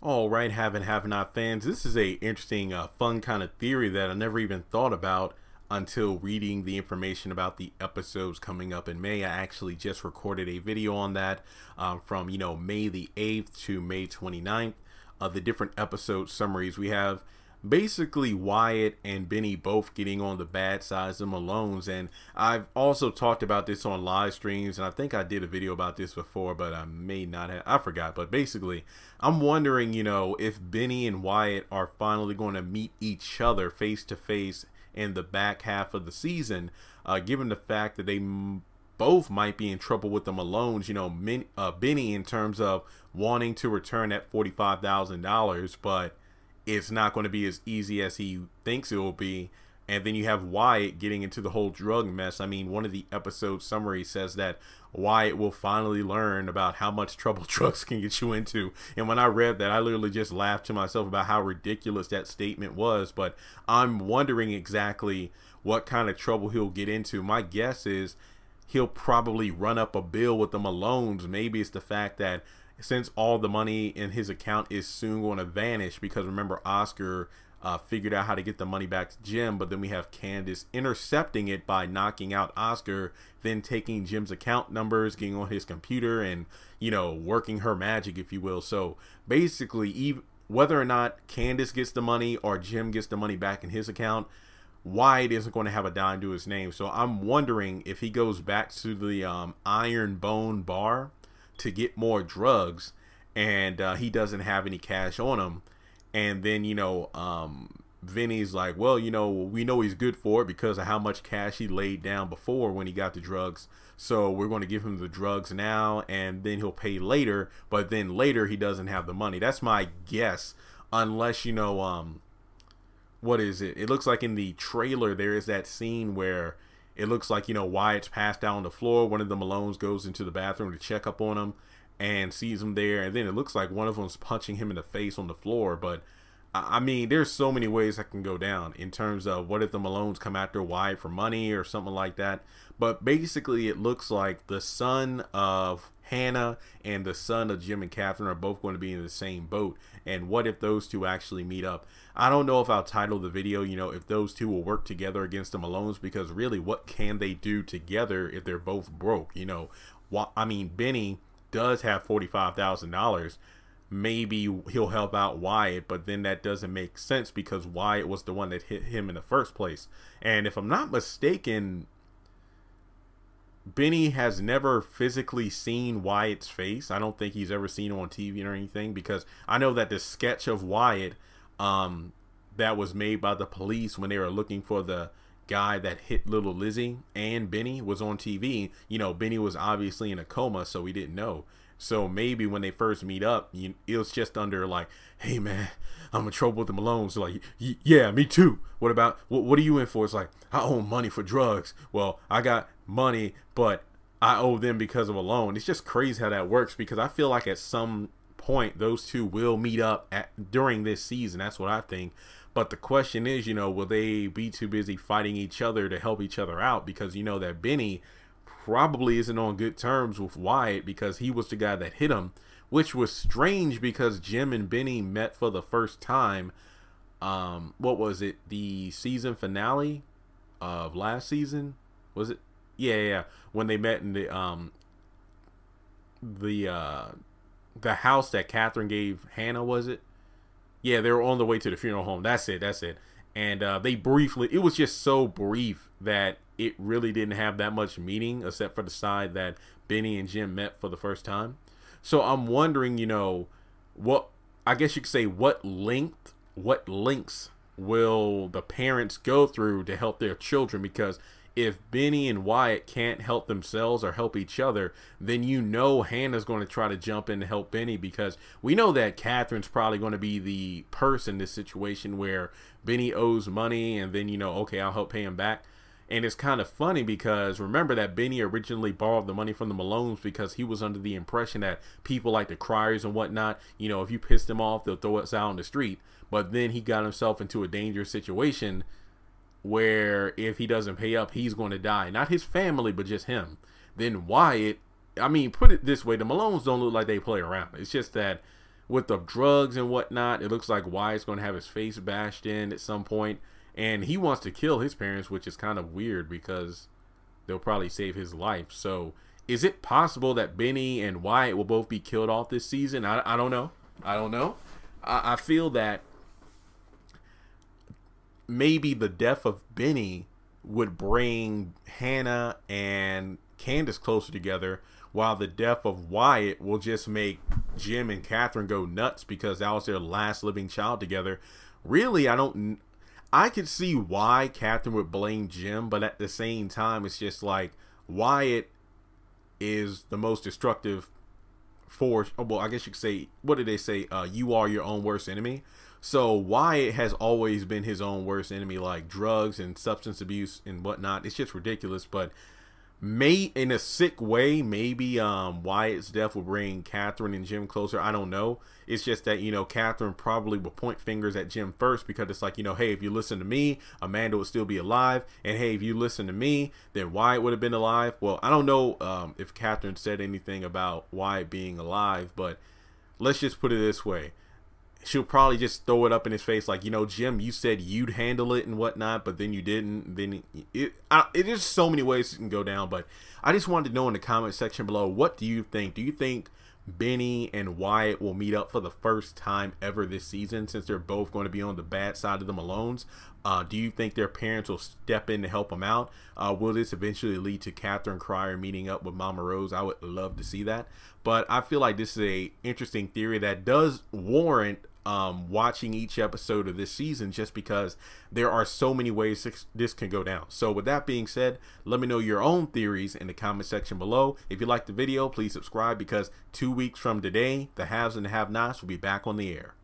All right, have not fans. This is a interesting, fun kind of theory that I never even thought about until reading the information about the episodes coming up in May. I actually just recorded a video on that from May the 8th to May 29th. The different episode summaries we have. Basically, Wyatt and Vinny both getting on the bad sides of Malones, and I've also talked about this on live streams, and I think I did a video about this before, but I may not have. I forgot. But basically, I'm wondering, if Vinny and Wyatt are finally going to meet each other face to face in the back half of the season, given the fact that they both might be in trouble with the Malones. Vinny in terms of wanting to return that $45,000, but it's not going to be as easy as he thinks it will be. And then you have Wyatt getting into the whole drug mess. I mean, one of the episode summaries says that Wyatt will finally learn about how much trouble drugs can get you into. And when I read that, I literally just laughed to myself about how ridiculous that statement was. But I'm wondering exactly what kind of trouble he'll get into. My guess is he'll probably run up a bill with the Malones. Maybe it's the fact that since all the money in his account is soon going to vanish, because remember, Oscar figured out how to get the money back to Jim, but then we have Candice intercepting it by knocking out Oscar, then taking Jim's account numbers, getting on his computer, and working her magic, if you will. So basically, whether or not Candice gets the money or Jim gets the money back in his account, Wyatt isn't going to have a dime to his name. So I'm wondering if he goes back to the Iron Bone bar to get more drugs, and he doesn't have any cash on him, and then Vinny's like, well, we know he's good for it because of how much cash he laid down before when he got the drugs, so we're going to give him the drugs now, and then he'll pay later. But then later he doesn't have the money. That's my guess, unless what is it? It looks like in the trailer there is that scene where it looks like, Wyatt's passed out on the floor. One of the Malones goes into the bathroom to check up on him and sees him there. And then it looks like one of them's punching him in the face on the floor. But, I mean, there's so many ways that can go down in terms of what if the Malones come after Wyatt for money or something like that. But basically, it looks like the son of Hannah and the son of Jim and Catherine are both going to be in the same boat. And what if those two actually meet up? I don't know if I'll title the video, if those two will work together against the Malones, because really, what can they do together if they're both broke? I mean, Vinny does have $45,000. Maybe he'll help out Wyatt, but then that doesn't make sense because Wyatt was the one that hit him in the first place. And if I'm not mistaken, Vinny has never physically seen Wyatt's face. I don't think he's ever seen him on TV or anything, because I know that the sketch of Wyatt that was made by the police when they were looking for the guy that hit little Lizzie and Vinny was on TV. Vinny was obviously in a coma, so we didn't know. So maybe when they first meet up, it was just under like, hey man, I'm in trouble with the Malones. So like, yeah, me too. What about, what are you in for? It's like, I owe money for drugs. Well, I got money, but I owe them because of a loan. It's just crazy how that works, because I feel like at some point those two will meet up during this season. That's what I think. But the question is, will they be too busy fighting each other to help each other out? Because that Vinny probably isn't on good terms with Wyatt, because he was the guy that hit him, which was strange because Jim and Vinny met for the first time. What was it? The season finale of last season? Was it? Yeah. When they met in the house that Catherine gave Hannah, was it? Yeah, they were on the way to the funeral home. That's it. And they briefly, it was just so brief that it really didn't have that much meaning, except for the side that Vinny and Jim met for the first time. So I'm wondering, what, I guess you could say, what links will the parents go through to help their children? Because if Vinny and Wyatt can't help themselves or help each other, then Hannah's going to try to jump in to help Vinny, because we know that Catherine's probably going to be the person in this situation where Vinny owes money, and then, okay, I'll help pay him back. And it's kind of funny because remember that Vinny originally borrowed the money from the Malones because he was under the impression that people like the criers and whatnot, if you pissed them off, they'll throw us out on the street. But then he got himself into a dangerous situation where if he doesn't pay up, he's going to die. Not his family, but just him. Then Wyatt, I mean, put it this way, the Malones don't look like they play around. It's just that with the drugs and whatnot. It looks like Wyatt's going to have his face bashed in at some point, and he wants to kill his parents, which is kind of weird because they'll probably save his life. So is it possible that Vinny and Wyatt will both be killed off this season? I don't know. I don't know. I feel that maybe the death of Vinny would bring Hannah and Candice closer together, while the death of Wyatt will just make Jim and Catherine go nuts because that was their last living child together. Really, I could see why Catherine would blame Jim, but at the same time, it's just like Wyatt is the most destructive force. Well, I guess you could say, what did they say? You are your own worst enemy. So Wyatt has always been his own worst enemy, like drugs and substance abuse and whatnot. It's just ridiculous. But in a sick way, maybe Wyatt's death will bring Catherine and Jim closer. I don't know. It's just that, you know, Catherine probably will point fingers at Jim first because it's like, you know, hey, if you listen to me, Amanda would still be alive. And hey, if you listen to me, then Wyatt would have been alive. Well, I don't know if Catherine said anything about Wyatt being alive, but let's just put it this way. She'll probably just throw it up in his face like, you know, Jim, you said you'd handle it and whatnot, but then you didn't. Then it is so many ways it can go down. But I just wanted to know in the comment section below, what do you think? Do you think Vinny and Wyatt will meet up for the first time ever this season, since they're both going to be on the bad side of the Malones? Do you think their parents will step in to help them out? Will this eventually lead to Catherine Cryer meeting up with Mama Rose? I would love to see that. But I feel like this is a interesting theory that does warrant watching each episode of this season, just because there are so many ways this can go down. So with that being said, let me know your own theories in the comment section below. If you liked the video, please subscribe, because 2 weeks from today, the haves and the have-nots will be back on the air.